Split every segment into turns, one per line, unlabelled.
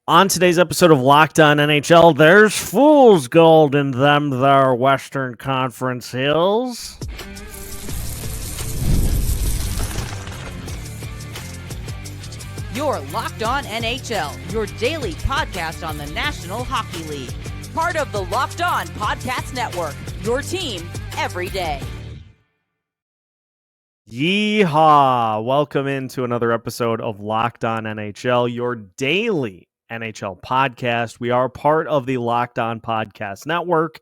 On today's episode of Locked On NHL, there's fool's gold in them there Western Conference hills.
You're Locked On NHL, your daily podcast on the National Hockey League. Part of the Locked On Podcast Network, your team every day.
Yeehaw! Welcome into another episode of Locked On NHL, your daily NHL podcast. We are part of the Locked On Podcast Network,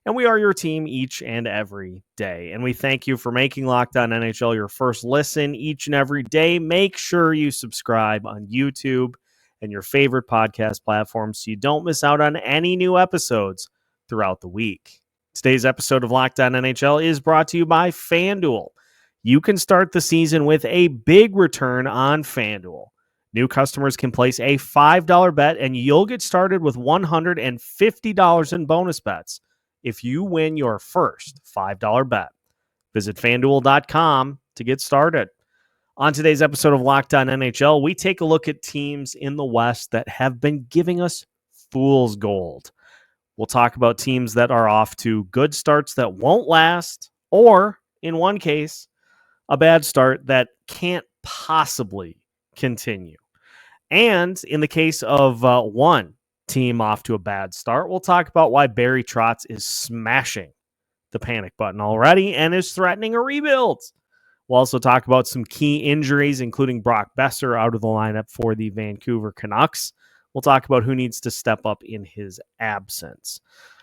and we are your team each and every day. And we thank you for making Locked On NHL your first listen each and every day. Make sure you subscribe on YouTube and your favorite podcast platforms so you don't miss out on any new episodes throughout the week. Today's episode of Locked On NHL is brought to you by FanDuel. You can start the season with a big return on FanDuel. New customers can place a $5 bet, and you'll get started with $150 in bonus bets if you win your first $5 bet. Visit FanDuel.com to get started. On today's episode of Locked On NHL, we take a look at teams in the West that have been giving us fool's gold. We'll talk about teams that are off to good starts that won't last, or, in one case, a bad start that can't possibly continue. And in the case of one team off to a bad start, we'll talk about why Barry Trotz is smashing the panic button already and is threatening a rebuild. We'll also talk about some key injuries, including Brock Boeser out of the lineup for the Vancouver Canucks. We'll talk about who needs to step up in his absence.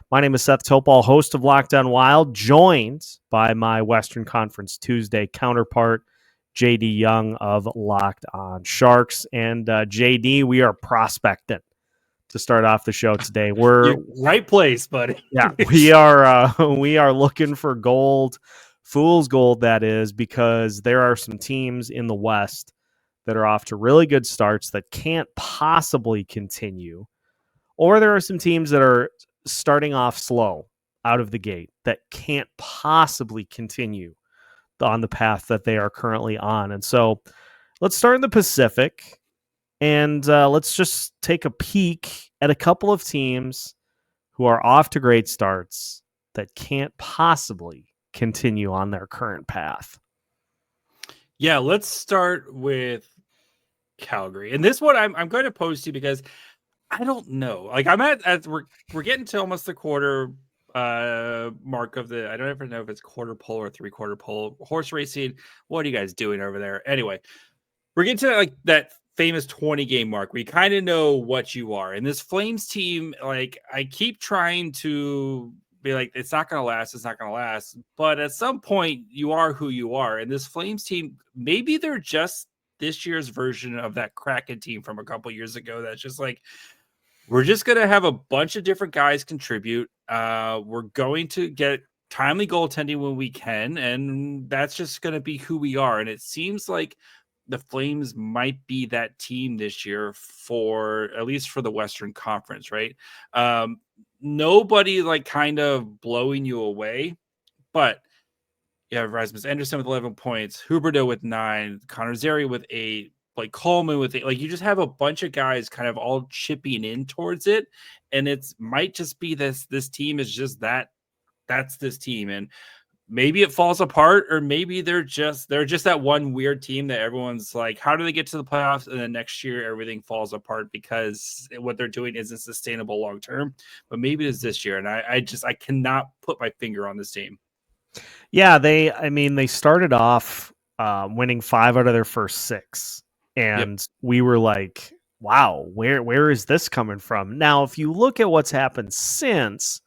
My name is Seth Toupal, host of Locked On Wild, joined by my Western Conference Tuesday counterpart, J.D. Young of Locked On Sharks. And J.D., we are prospecting to start off the show today.
You're right place, buddy.
Yeah, we are looking for gold, fool's gold, that is, because there are some teams in the West that are off to really good starts that can't possibly continue. Or there are some teams that are starting off slow out of the gate that can't possibly continue on the path that they are currently on. And so let's start in the Pacific, and let's just take a peek at a couple of teams who are off to great starts that can't possibly continue on their current path.
Yeah, let's start with Calgary. And this one I'm going to pose to you because I don't know. Like, I'm at we're getting to almost the quarter mark of the, I don't ever know if it's quarter pole or 3/4 pole horse racing. What are you guys doing over there? Anyway, we're getting to like that famous 20 game mark. We kind of know what you are. And this Flames team, like, I keep trying to be like, it's not going to last. It's not going to last. But at some point, you are who you are. And this Flames team, maybe they're just this year's version of that Kraken team from a couple years ago. That's just like, we're just going to have a bunch of different guys contribute. We're going to get timely goaltending when we can, and that's just going to be who we are. And it seems like the Flames might be that team this year, for at least for the Western Conference, right? Nobody like kind of blowing you away, but you have Rasmus Anderson with 11 points, Huberdeau with 9, Connor Zary with 8, like Coleman with 8. Like, you just have a bunch of guys kind of all chipping in towards it, and it's might just be this team is just that's this team, and maybe it falls apart, or maybe they're just that one weird team that everyone's like, how do they get to the playoffs? And then next year everything falls apart because what they're doing isn't sustainable long term. But maybe it is this year, and I cannot put my finger on this team.
Yeah, they started off winning 5 out of their first 6. And we were like, wow, where is this coming from? Now, if you look at what's happened since,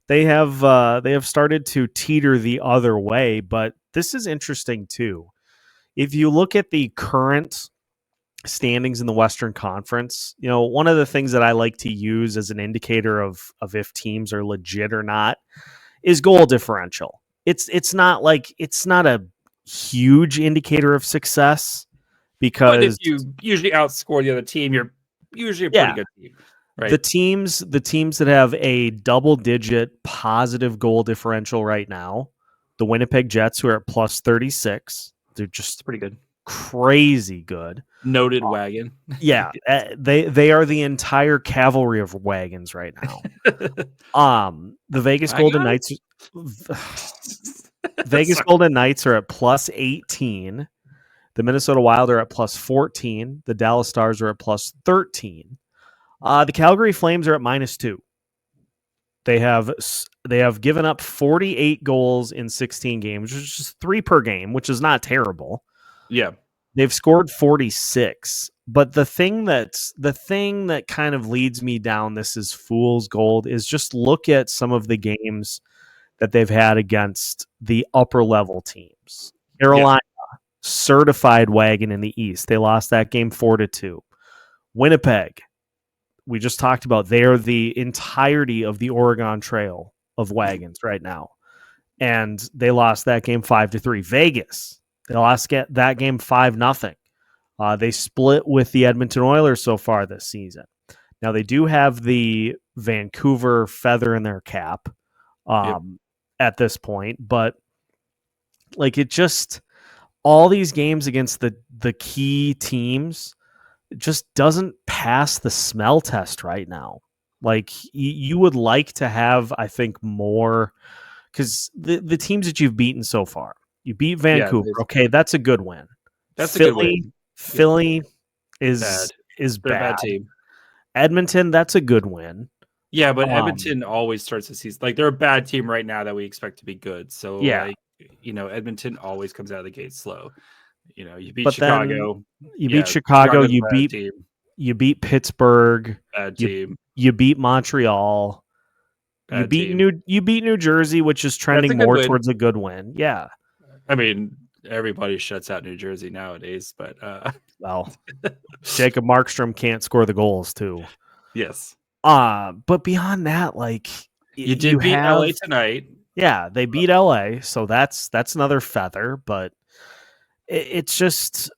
they have started to teeter the other way. But this is interesting too. If you look at the current standings in the Western Conference, you know, one of the things that I like to use as an indicator of if teams are legit or not is goal differential. It's not a huge indicator of success, because
but if you usually outscore the other team, you're usually a pretty good team. Right.
The teams that have a double-digit positive goal differential right now, the Winnipeg Jets, who are at plus 36, they're just
pretty good,
crazy good.
Noted wagon.
Yeah, they are the entire cavalry of wagons right now. The Vegas Golden Knights. Vegas Golden Knights are at plus 18. The Minnesota Wild are at plus 14. The Dallas Stars are at plus 13. The Calgary Flames are at minus 2. They have given up 48 goals in 16 games, which is just 3 per game, which is not terrible.
Yeah.
They've scored 46. But the thing that kind of leads me down this is fool's gold is just look at some of the games that they've had against the upper level teams. Carolina, certified wagon in the East. They lost that game 4-2. Winnipeg, we just talked about, they're the entirety of the Oregon Trail of wagons right now. And they lost that game 5-3. Vegas, they lost that game 5-0. They split with the Edmonton Oilers so far this season. Now, they do have the Vancouver feather in their cap at this point, but like it just, all these games against the key teams just doesn't pass the smell test right now. Like you would like to have, I think, more, because the teams that you've beaten so far, you beat Vancouver. Okay, that's a good win.
That's a good win.
Philly is bad.
They're a bad team.
Edmonton, that's a good win.
Yeah, but Edmonton always starts the season like they're a bad team right now that we expect to be good. So Edmonton always comes out of the gate slow. You beat Chicago.
Chicago. You beat Pittsburgh.
Bad team.
You beat Montreal. You beat New Jersey, which is trending more towards a good win. Yeah.
I mean, everybody shuts out New Jersey nowadays, but
well, Jacob Markstrom can't score the goals too.
Yes.
But beyond that, like
you did beat LA tonight.
Yeah, they beat LA, so that's another feather, but it's just,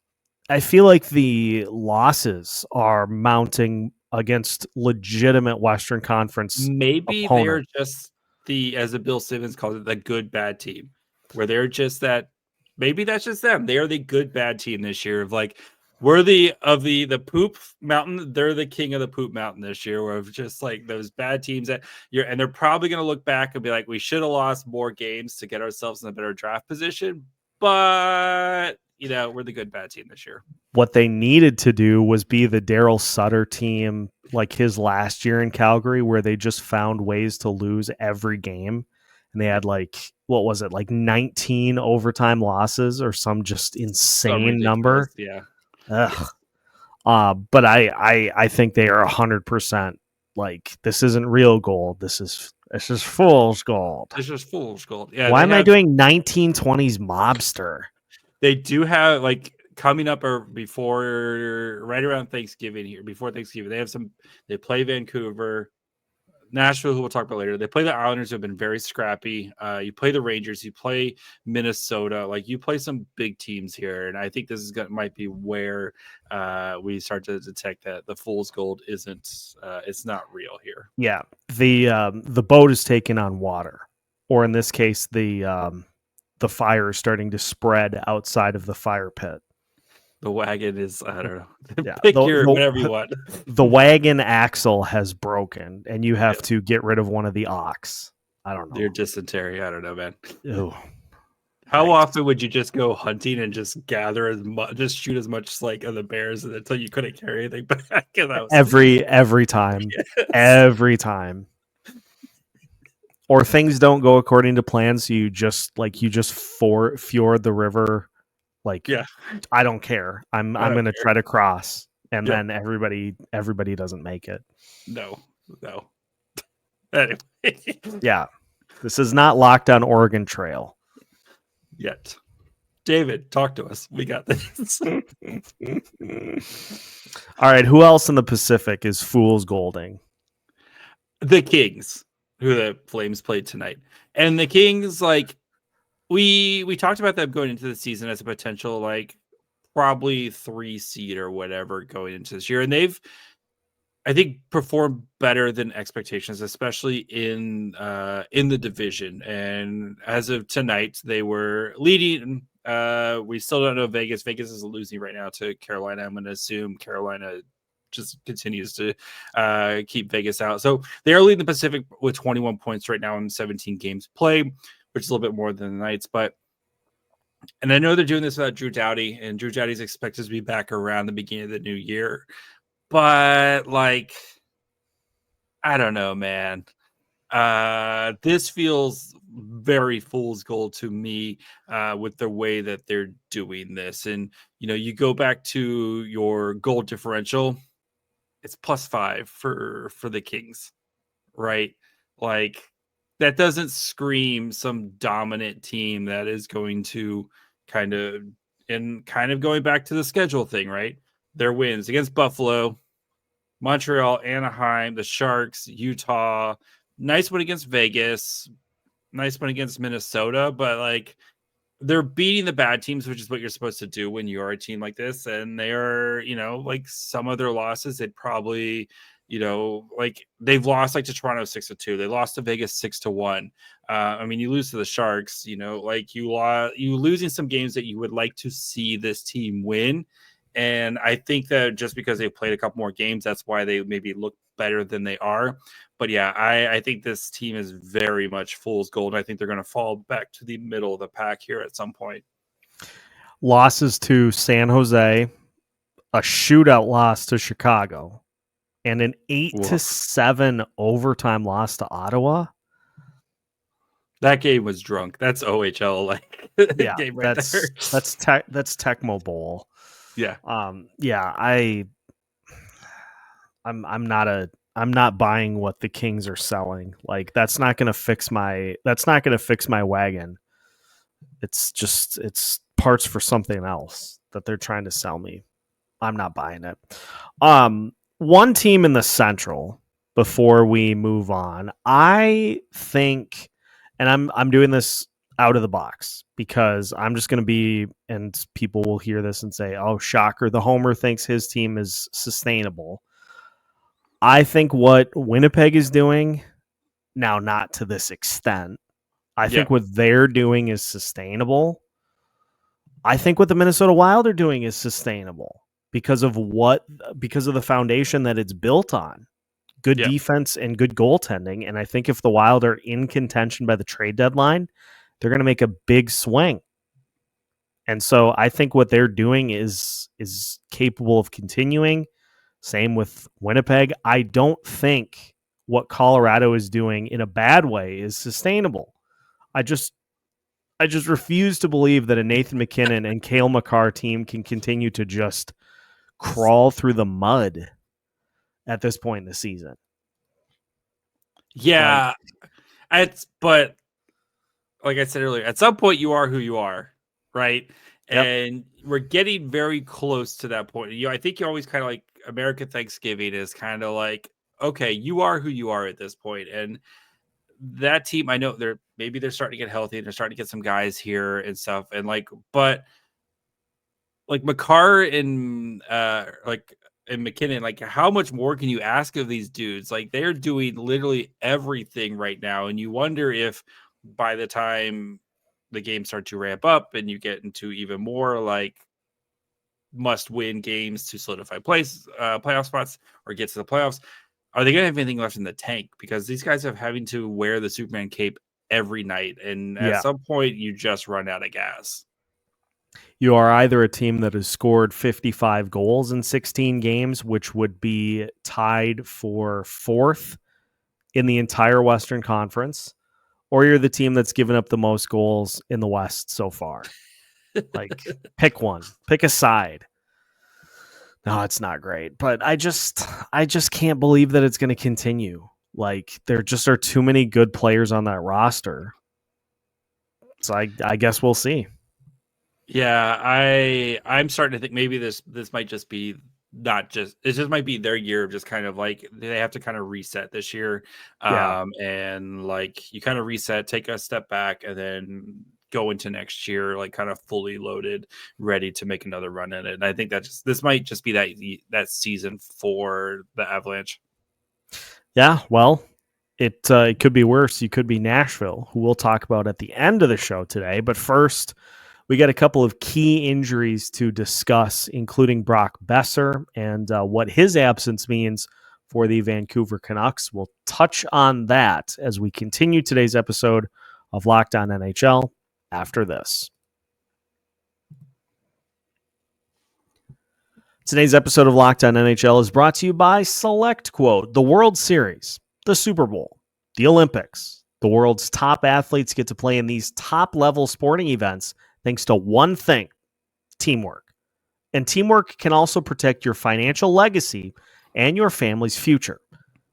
I feel like the losses are mounting against legitimate Western Conference.
Maybe they're just as Bill Simmons calls it, the good bad team, where they're just that. Maybe that's just them. They are the good bad team this year. Of like, we're the poop mountain. They're the king of the poop mountain this year. Where of just like those bad teams and they're probably going to look back and be like, we should have lost more games to get ourselves in a better draft position. But we're the good bad team this year.
What they needed to do was be the Daryl Sutter team, like his last year in Calgary, where they just found ways to lose every game. And they had like 19 overtime losses or some just insane number.
Yeah.
But I think they are 100% like, this isn't real gold. This is fool's gold.
This is fool's gold. Yeah.
Why am I doing 1920s mobster?
They do have like coming up or right around Thanksgiving here. Before Thanksgiving, they play Vancouver. Nashville, who we'll talk about later. They play the Islanders, who have been very scrappy. You play the Rangers, you play Minnesota. Like you play some big teams here, and I think this is might be where we start to detect that the fool's gold isn't. It's not real here.
Yeah, the boat is taking on water, or in this case, the fire is starting to spread outside of the fire pit.
The wagon is, I don't know.
Yeah,
Pick whatever you want.
The wagon axle has broken, and you have to get rid of one of the ox. I don't know.
Your dysentery. I don't know, man.
Ew.
How often would you just go hunting and just gather as much, just shoot as much like of the bears until you couldn't carry anything back?
Every time. Yes. Every time. Or things don't go according to plan, so you just fjord the river. Like, yeah, I don't care. I'm going to try to cross, and then everybody doesn't make it.
No. Anyway,
yeah, this is not Locked On Oregon Trail
yet. David, talk to us. We got this.
All right, who else in the Pacific is fool's golding?
The Kings, who the Flames played tonight, and the Kings like. We talked about them going into the season as a potential, like, probably 3 seed or whatever going into this year. And they've, I think, performed better than expectations, especially in the division. And as of tonight, they were leading We still don't know Vegas. Vegas is losing right now to Carolina. I'm going to assume Carolina just continues to keep Vegas out. So they are leading the Pacific with 21 points right now in 17 games played, which is a little bit more than the Knights. And I know they're doing this without Drew Doughty, and Drew Doughty is expected to be back around the beginning of the new year. But like, I don't know, man. This feels very fool's gold to me with the way that they're doing this. And, you go back to your goal differential, it's +5 for the Kings, right? Like, that doesn't scream some dominant team that is going to kind of going back to the schedule thing, right? Their wins against Buffalo, Montreal, Anaheim, the Sharks, Utah, nice one against Vegas, nice one against Minnesota, but like they're beating the bad teams, which is what you're supposed to do when you're a team like this. And they are, like some of their losses, they'd probably, like they've lost like to Toronto 6-2. They lost to Vegas 6-1. I mean, you lose to the Sharks, like you losing some games that you would like to see this team win. And I think that just because they've played a couple more games, that's why they maybe look better than they are. But yeah, I think this team is very much fool's gold. I think they're going to fall back to the middle of the pack here at some point.
Losses to San Jose, a shootout loss to Chicago, and an 8-7 overtime loss to Ottawa.
That game was drunk. That's OHL like game right there.
That's Tecmo Bowl.
Yeah.
I'm not buying what the Kings are selling. Like that's not going to fix my wagon. It's parts for something else that they're trying to sell me. I'm not buying it. One team in the Central before we move on. I think, and I'm doing this out of the box because I'm just going to be, and people will hear this and say, oh, shocker, the homer thinks his team is sustainable. I think what Winnipeg is doing now, not to this extent, I think what they're doing is sustainable. I think what the Minnesota Wild are doing is sustainable because of the foundation that it's built on. Good defense and good goaltending. And I think if the Wild are in contention by the trade deadline, they're going to make a big swing. And so I think what they're doing is capable of continuing. Same with Winnipeg. I don't think what Colorado is doing in a bad way is sustainable. I just refuse to believe that a Nathan McKinnon and Cale Makar team can continue to just crawl through the mud at this point in the season.
Yeah. But like I said earlier, at some point you are who you are, right? Yep. And we're getting very close to that point. I think you always kind of like American Thanksgiving is kind of like, okay, you are who you are at this point. And that team, I know they're starting to get healthy and they're starting to get some guys here and stuff. And but Makar and and McKinnon, like how much more can you ask of these dudes? Like they're doing literally everything right now. And you wonder if by the time the games start to ramp up and you get into even more like must-win games to solidify playoff spots or get to the playoffs, are they going to have anything left in the tank? Because these guys are having to wear the Superman cape every night. And at some point, you just run out of gas.
You are either a team that has scored 55 goals in 16 games, which would be tied for fourth in the entire Western Conference, or you're the team that's given up the most goals in the West so far. Like, pick one. Pick a side. No, it's not great. But I just can't believe that it's going to continue. Like, there just are too many good players on that roster. So I guess we'll see.
Yeah, I'm starting to think maybe this might just be it just might be their year of just kind of like they have to kind of reset this year. And like you kind of reset, take a step back, and then go into next year like kind of fully loaded, ready to make another run at it. And I think this might just be that season for the Avalanche.
Yeah, well, it could be worse. You could be Nashville, who we'll talk about at the end of the show today. But first, We got a couple of key injuries to discuss, including Brock Boeser and what his absence means for the Vancouver Canucks. We'll touch on that as we continue today's episode of Locked On NHL after this. Today's episode of Locked On NHL is brought to you by SelectQuote, the World Series, the Super Bowl, the Olympics. The world's top athletes get to play in these top-level sporting events thanks to one thing, teamwork. And teamwork can also protect your financial legacy and your family's future.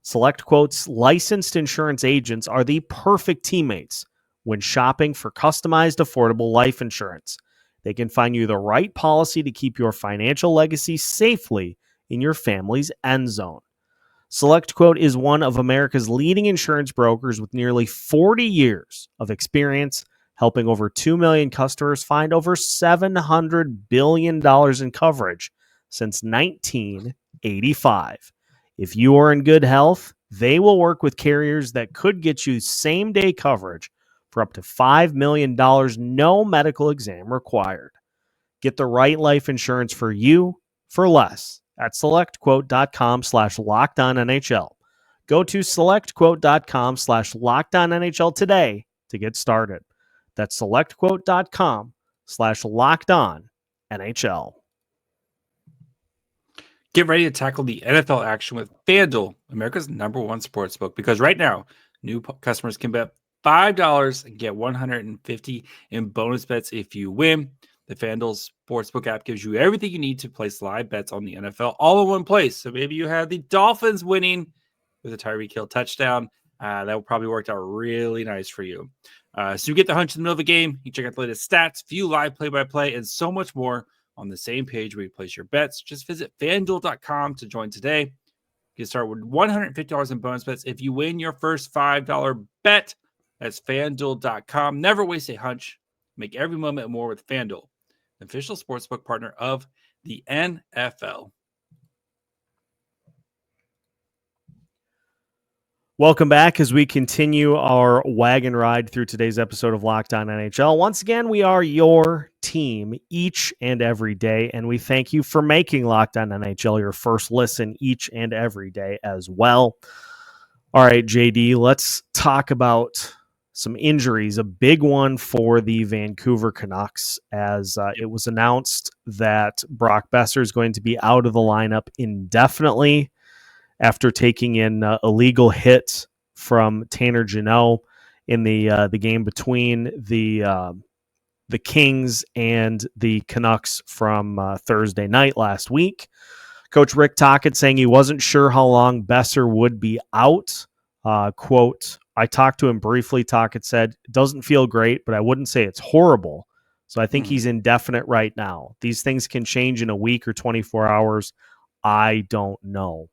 SelectQuote's licensed insurance agents are the perfect teammates when shopping for customized, affordable life insurance. They can find you the right policy to keep your financial legacy safely in your family's end zone. SelectQuote is one of America's leading insurance brokers with nearly 40 years of experience, helping over 2 million customers find over $700 billion in coverage since 1985. If you are in good health, they will work with carriers that could get you same-day coverage for up to $5 million, no medical exam required. Get the right life insurance for you for less at selectquote.com/lockedonnhl. Go to selectquote.com/lockedonnhl today to get started. That's selectquote.com/lockedonnhl.
Get ready to tackle the NFL action with FanDuel, America's #1 sportsbook, because right now, new customers can bet $5 and get $150 in bonus bets if you win. The FanDuel Sportsbook app gives you everything you need to place live bets on the NFL all in one place. So maybe you have the Dolphins winning with a Tyreek Hill touchdown. That will probably work out really nice for you. So you get the hunch in the middle of the game. You check out the latest stats, view live play-by-play, and so much more on the same page where you place your bets. Just visit FanDuel.com to join today. You can start with $150 in bonus bets if you win your first $5 bet. That's FanDuel.com. Never waste a hunch. Make every moment more with FanDuel, the official sportsbook partner of the NFL.
Welcome back as we continue our wagon ride through today's episode of Locked On NHL. Once again, we are your team each and every day, and we thank you for making Locked On NHL your first listen each and every day as well. All right, JD, let's talk about some injuries. A big one for the Vancouver Canucks as it was announced that Brock Boeser is going to be out of the lineup indefinitely after taking an illegal hit from Tanner Jeannot in the game between the Kings and the Canucks from Thursday night last week. Coach Rick Tocchet saying he wasn't sure how long Boeser would be out. Quote, I talked to him briefly, Tocchet said. It doesn't feel great, but I wouldn't say it's horrible. So I think he's indefinite right now. These things can change in a week or 24 hours. I don't know.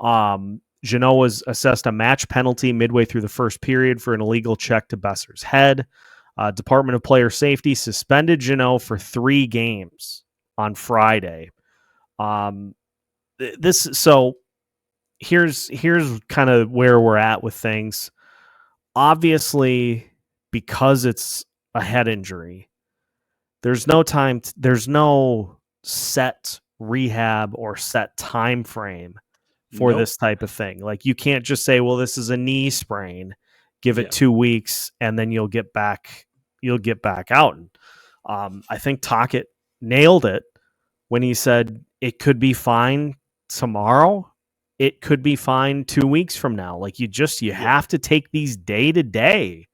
Jeannot was assessed a match penalty midway through the first period for an illegal check to Boeser's head. Department of Player Safety suspended Jeannot for 3 games on Friday. So here's kind of where we're at with things. Obviously, because it's a head injury, there's no set rehab or set time frame for this type of thing. Like, you can't just say, well, this is a knee sprain, give it 2 weeks, and then you'll get back out. I think Tocchet nailed it when he said it could be fine tomorrow. It could be fine 2 weeks from now. Like, you have to take these day to day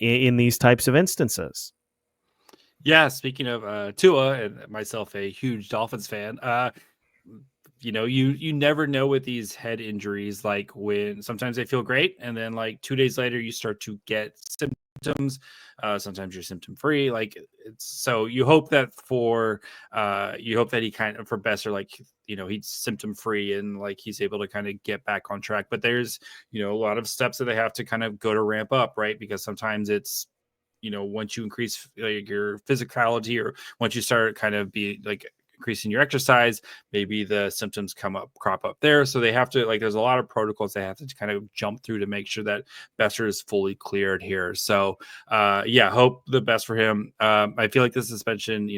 in these types of instances.
Yeah, speaking of Tua and myself, a huge Dolphins fan, you never know with these head injuries, like when sometimes they feel great and then like 2 days later you start to get symptoms. Sometimes you're symptom free. Like, so you hope that for Boeser, like, he's symptom free and like he's able to kind of get back on track. But there's, a lot of steps that they have to kind of go to ramp up, right? Because sometimes it's, once you increase like your physicality or once you start kind of be like increasing your exercise, maybe the symptoms crop up there. So they have to, like, there's a lot of protocols they have to kind of jump through to make sure that Boeser is fully cleared here. So hope the best for him. I feel like the suspension,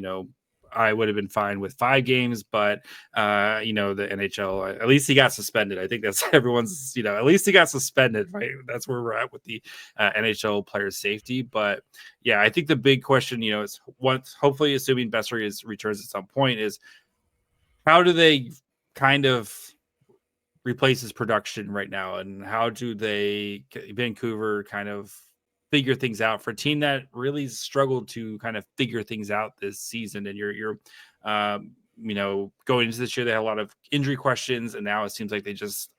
I would have been fine with 5 games, but the NHL, at least he got suspended. I think that's everyone's, at least he got suspended, right? That's where we're at with the NHL player safety. But yeah, I think the big question, is once, hopefully, assuming Boeser returns at some point, is how do they kind of replace his production right now, and how do Vancouver kind of figure things out for a team that really struggled to kind of figure things out this season? And you're going into this year, they had a lot of injury questions, and now it seems like they just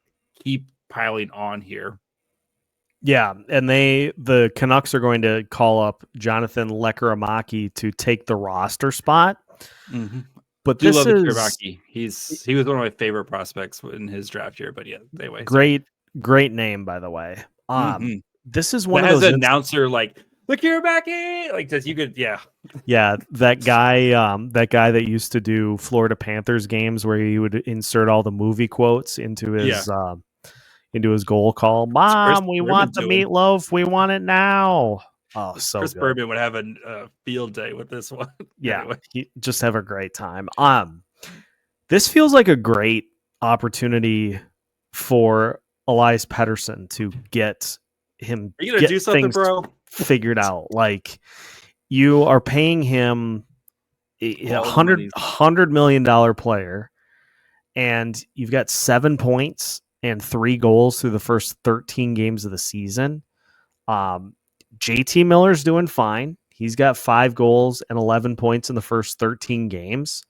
keep piling on here.
Yeah, and the Canucks are going to call up Jonathan Lekkerimäki to take the roster spot.
Mm-hmm.
But
I do
this
love
is
Lekkerimäki. He was one of my favorite prospects in his draft year. But yeah, anyway,
great name, by the way.
Mm-hmm.
This is one
that
of those
announcer like Lekkerimäki, like that you could
that guy that used to do Florida Panthers games where he would insert all the movie quotes into his goal call. Mom, we want the meatloaf. We want it now. Oh, so
Chris
good.
Berman would have a field day with this one.
Yeah,
anyway.
He just have a great time. This feels like a great opportunity for Elias Pettersson to get him.
Are you gonna do something, bro?
Figured out. Like, you are paying him $100 million player, and you've got 7 points and 3 goals through the first 13 games of the season. JT Miller's doing fine. He's got 5 goals and 11 points in the first 13 games.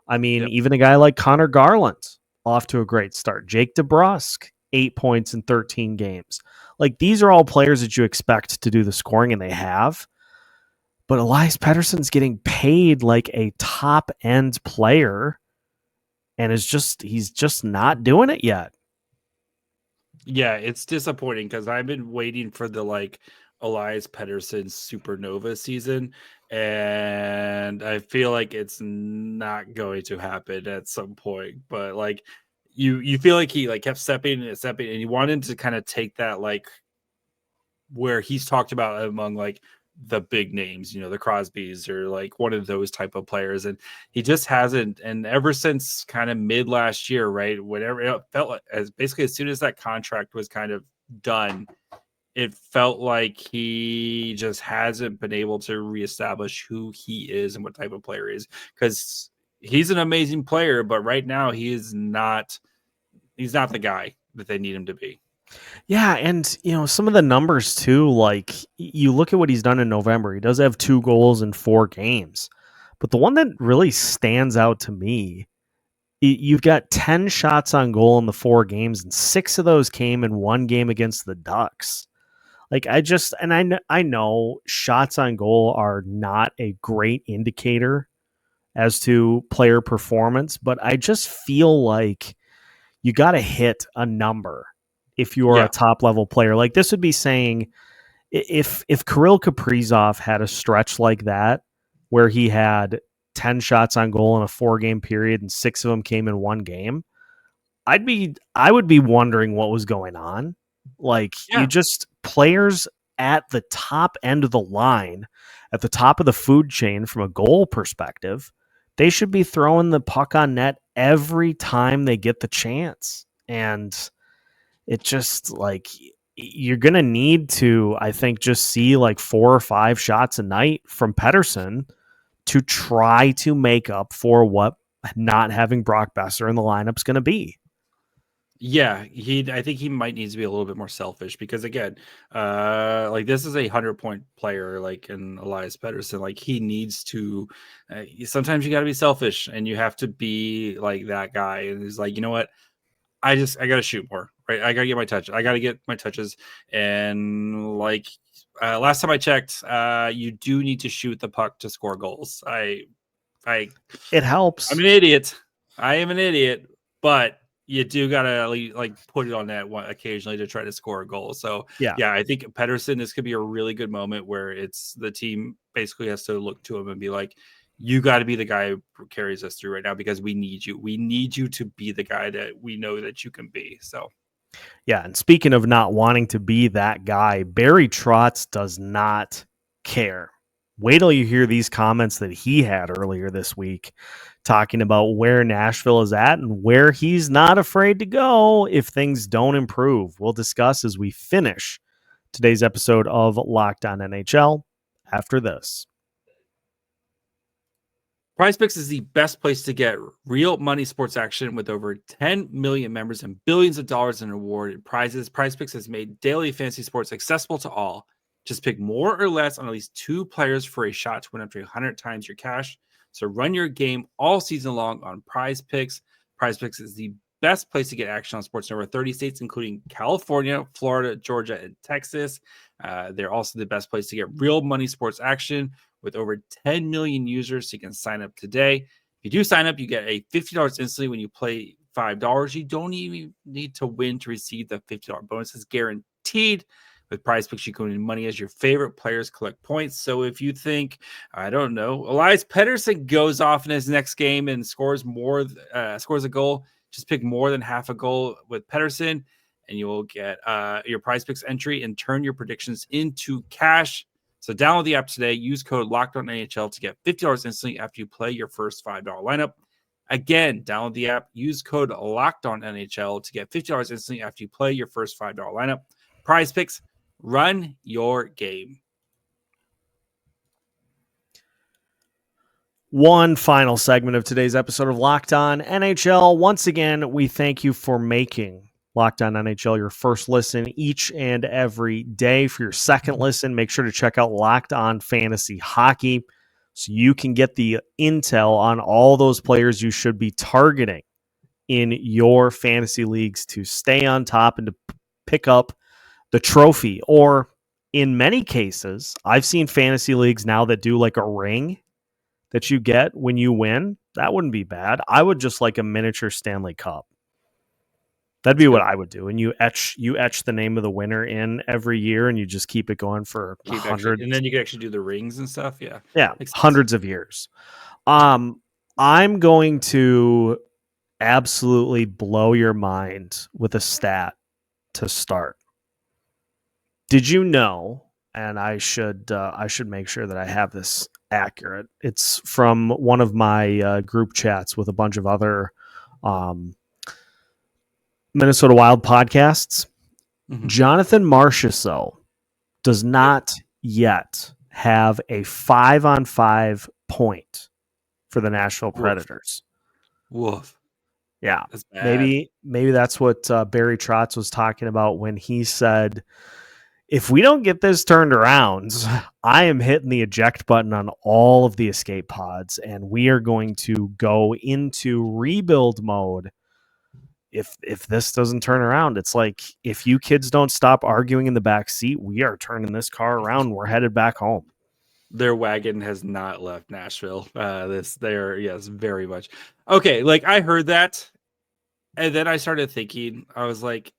I mean, even a guy like Connor Garland off to a great start. Jake DeBrusk, 8 points in 13 games. Like, these are all players that you expect to do the scoring, and they have. But Elias Pettersson's getting paid like a top-end player, and he's just not doing it yet.
Yeah, it's disappointing because I've been waiting for the Elias Pettersson supernova season, and I feel like it's not going to happen at some point. But you feel like he kept stepping, and he wanted to kind of take that where he's talked about among the big names, the Crosbys or one of those type of players, and he just hasn't. And ever since kind of mid last year, right, whatever it felt like, as soon as that contract was kind of done, it felt like he just hasn't been able to reestablish who he is and what type of player he is, because he's an amazing player, but right now he's not the guy that they need him to be.
Yeah, and some of the numbers too, you look at what he's done in November. He does have 2 goals in 4 games. But the one that really stands out to me, you've got 10 shots on goal in the 4 games, and 6 of those came in 1 game against the Ducks. I know shots on goal are not a great indicator as to player performance, but I just feel like you got to hit a number if you are a top level player. Like, this would be saying if Kirill Kaprizov had a stretch like that where he had 10 shots on goal in a 4-game period and 6 of them came in 1 game, I would be wondering what was going on. You just, players at the top end of the line, at the top of the food chain from a goal perspective, they should be throwing the puck on net every time they get the chance. And it just, you're going to need to, I think, just see 4 or 5 shots a night from Pettersson to try to make up for what not having Brock Boeser in the lineup is going to be.
Yeah, I think he might need to be a little bit more selfish, because again, this is a 100-point player, in Elias Pettersson. He needs to. Sometimes you got to be selfish, and you have to be that guy. And he's you know what? I got to shoot more, right? I got to get my touch. I got to get my touches. And last time I checked, you do need to shoot the puck to score goals. It
helps.
I'm an idiot. I am an idiot, but you do gotta put it on net occasionally to try to score a goal. So yeah, I think Pettersson, this could be a really good moment where it's the team basically has to look to him and be like, you got to be the guy who carries us through right now because we need you. We need you to be the guy that we know that you can be. So,
yeah. And speaking of not wanting to be that guy, Barry Trotz does not care. Wait till you hear these comments that he had earlier this week talking about where Nashville is at and where he's not afraid to go if things don't improve. We'll discuss as we finish today's episode of Locked On NHL after this.
PrizePicks is the best place to get real money sports action with over 10 million members and billions of dollars in rewarded prizes. PrizePicks has made daily fantasy sports accessible to all. Just pick more or less on at least 2 players for a shot to win up to 100 times your cash. So run your game all season long on PrizePicks. PrizePicks is the best place to get action on sports in over 30 states, including California, Florida, Georgia, and Texas. They're also the best place to get real money sports action with over 10 million users. So you can sign up today. If you do sign up, you get a $50 instantly when you play $5. You don't even need to win to receive the $50 bonus. It's guaranteed. With PrizePicks, you can win money as your favorite players collect points. So if you think, I don't know, Elias Pettersson goes off in his next game and scores a goal, just pick more than half a goal with Pettersson, and you will get your PrizePicks entry and turn your predictions into cash. So download the app today. Use code LOCKEDONNHL to get $50 instantly after you play your first $5 lineup. Again, download the app. Use code LOCKEDONNHL to get $50 instantly after you play your first $5 lineup. PrizePicks. Run your game.
One final segment of today's episode of Locked On NHL. Once again, we thank you for making Locked On NHL your first listen each and every day. For your second listen, make sure to check out Locked On Fantasy Hockey so you can get the intel on all those players you should be targeting in your fantasy leagues to stay on top and to pick up the trophy. Or in many cases, I've seen fantasy leagues now that do like a ring that you get when you win. That wouldn't be bad. I would just like a miniature Stanley Cup. That'd be what I would do. And you etch the name of the winner in every year, and you just keep it going for hundreds.
And then you can actually do the rings and stuff. Yeah.
Yeah. Hundreds of years. I'm going to absolutely blow your mind with a stat to start. Did you know, and I should make sure that I have this accurate. It's from one of my group chats with a bunch of other Minnesota Wild podcasts. Mm-hmm. Jonathan Marchessault does not yet have a 5-on-5 point for the Nashville Predators.
Woof.
Yeah. Maybe that's what Barry Trotz was talking about when he said, if we don't get this turned around, I am hitting the eject button on all of the escape pods, and we are going to go into rebuild mode if this doesn't turn around. It's like, if you kids don't stop arguing in the back seat, we are turning this car around. We're headed back home.
Their wagon has not left Nashville. Yes, very much. Okay, like I heard that, and then I started thinking, I was like,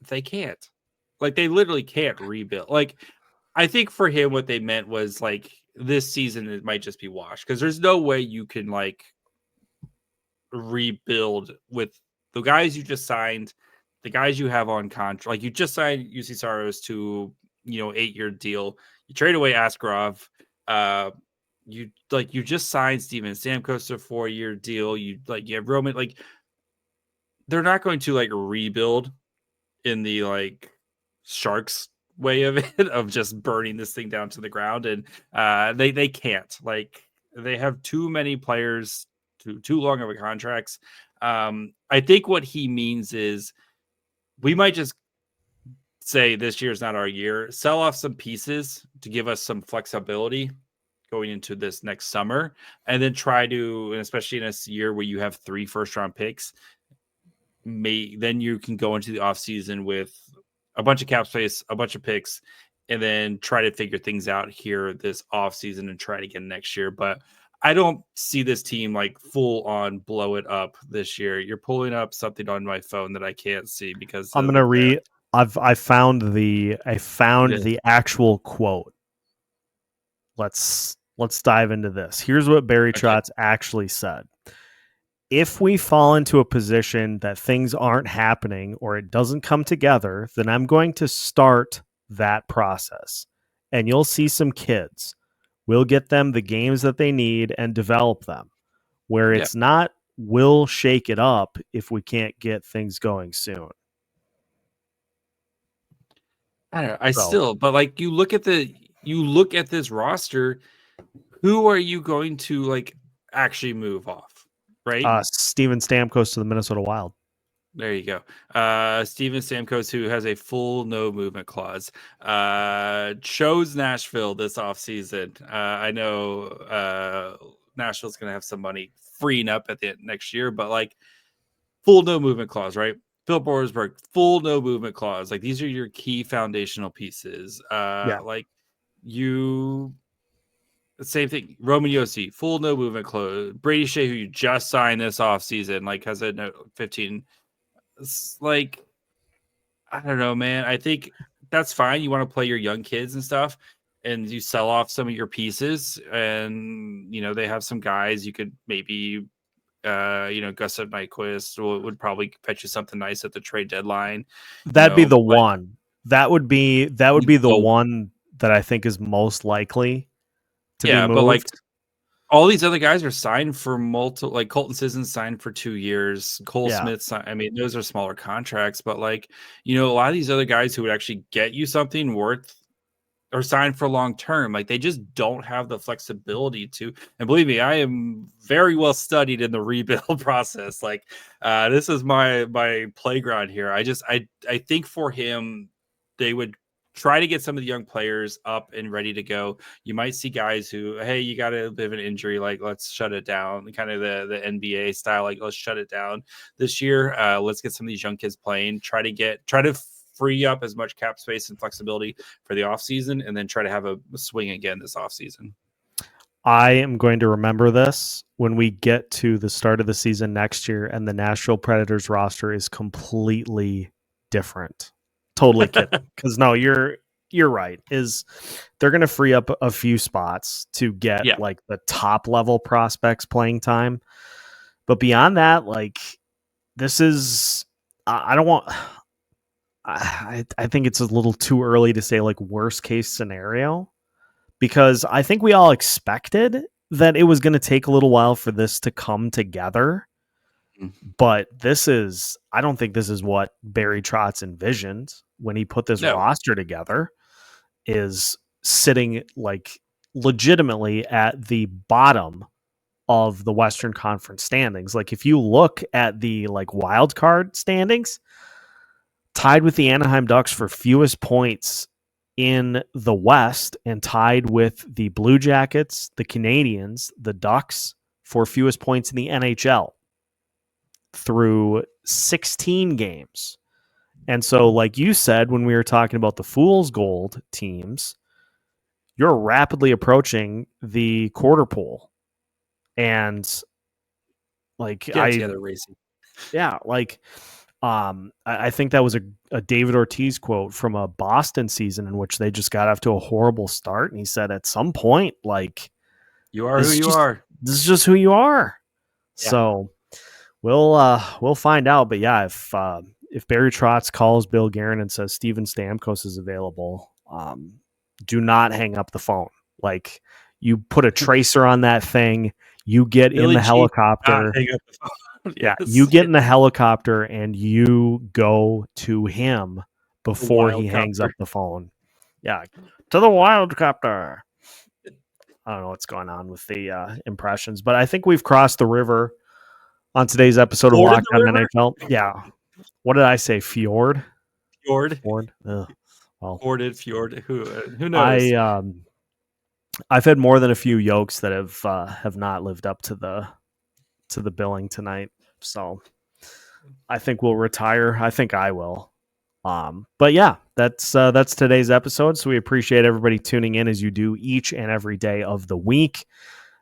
they can't. Like, they literally can't rebuild. Like, I think for him, what they meant was, like, this season, it might just be washed. Because there's no way you can, like, rebuild with the guys you just signed, the guys you have on contract. Like, you just signed UC Saros to, 8-year deal. You trade away Askarov. You just signed Steven Stamkos to a 4-year deal. You have Roman. Like, they're not going to, like, rebuild in the, like, Sharks way of it, of just burning this thing down to the ground. And they can't. Like, they have too many players, too long of a contracts. I think what he means is we might just say this year's not our year, sell off some pieces to give us some flexibility going into this next summer, and then try to, and especially in a year where you have 3 first-round picks, then you can go into the offseason with a bunch of cap space, a bunch of picks, and then try to figure things out here this offseason and try it again next year. But I don't see this team like full on blow it up this year. You're pulling up something on my phone that I can't see because
I'm going to read. I found the actual quote. Let's let's dive into this. Here's what Barry Trotz actually said. If we fall into a position that things aren't happening or it doesn't come together, then I'm going to start that process. And you'll see some kids. We'll get them the games that they need and develop them. Where it's not, we'll shake it up if we can't get things going soon.
I don't know. But like you look at this roster, who are you going to like actually move off? Right?
Steven Stamkos to the Minnesota Wild.
There you go. Steven Stamkos, who has a full no movement clause, chose Nashville this offseason. I know Nashville's going to have some money freeing up at the end next year, but like full no movement clause, right? Phil Forsberg, full no movement clause. Like these are your key foundational pieces. Like you. Same thing. Roman Josi, full no movement clause. Brady Shea, who you just signed this offseason, like has a no 15. It's like, I don't know, man. I think that's fine. You want to play your young kids and stuff, and you sell off some of your pieces, and they have some guys you could maybe, Gustav Nyquist would probably fetch you something nice at the trade deadline.
That'd be the one. That would be the one that I think is most likely to be moved.
But like all these other guys are signed for multiple, like Colton Sissons signed for 2 years. Cole Smith, I mean, those are smaller contracts, but like, a lot of these other guys who would actually get you something worth or sign for long term, like they just don't have the flexibility to. And believe me, I am very well studied in the rebuild process. Like this is my playground here. I think for him, they would try to get some of the young players up and ready to go. You might see guys who, hey, you got a bit of an injury, like let's shut it down, kind of the NBA style, like let's shut it down this year. Let's get some of these young kids playing, try to free up as much cap space and flexibility for the offseason, and then try to have a swing again this offseason.
I am going to remember this when we get to the start of the season next year and the Nashville Predators roster is completely different. Totally kidding. Because no, you're right. They're going to free up a few spots to get like the top level prospects playing time, but beyond that, like this is I think it's a little too early to say like worst case scenario, because I think we all expected that it was going to take a little while for this to come together. But I don't think this is what Barry Trotz envisioned when he put this roster together, is sitting like legitimately at the bottom of the Western Conference standings. Like if you look at the like wild card standings, tied with the Anaheim Ducks for fewest points in the West and tied with the Blue Jackets, the Canadiens, the Ducks for fewest points in the NHL through 16 games. And so, like you said, when we were talking about the Fool's Gold teams, you're rapidly approaching the quarter pole. And like, I think that was a David Ortiz quote from a Boston season in which they just got off to a horrible start. And he said, at some point, like,
you are who you are.
This is just who you are. Yeah. So we'll find out. But yeah, if Barry Trotz calls Bill Guerin and says Steven Stamkos is available, do not hang up the phone. Like, you put a tracer on that thing, you get in the helicopter. You get in the helicopter and you go to him before he hangs up the phone. Yeah, to the Wildcopter. I don't know what's going on with the impressions, but I think we've crossed the river on today's episode of Locked On NHL. Yeah. What did I say? Fjord.
Ugh.
Well,
Fjord. Who knows?
I've had more than a few yolks that have not lived up to the billing tonight. So I think we'll retire. I think I will. But yeah, that's today's episode. So we appreciate everybody tuning in as you do each and every day of the week.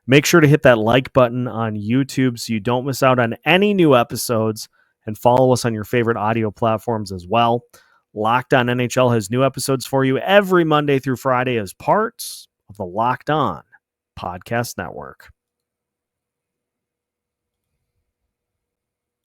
Make sure to hit that like button on YouTube so you don't miss out on any new episodes, and follow us on your favorite audio platforms as well. Locked On NHL has new episodes for you every Monday through Friday as parts of the Locked On Podcast Network.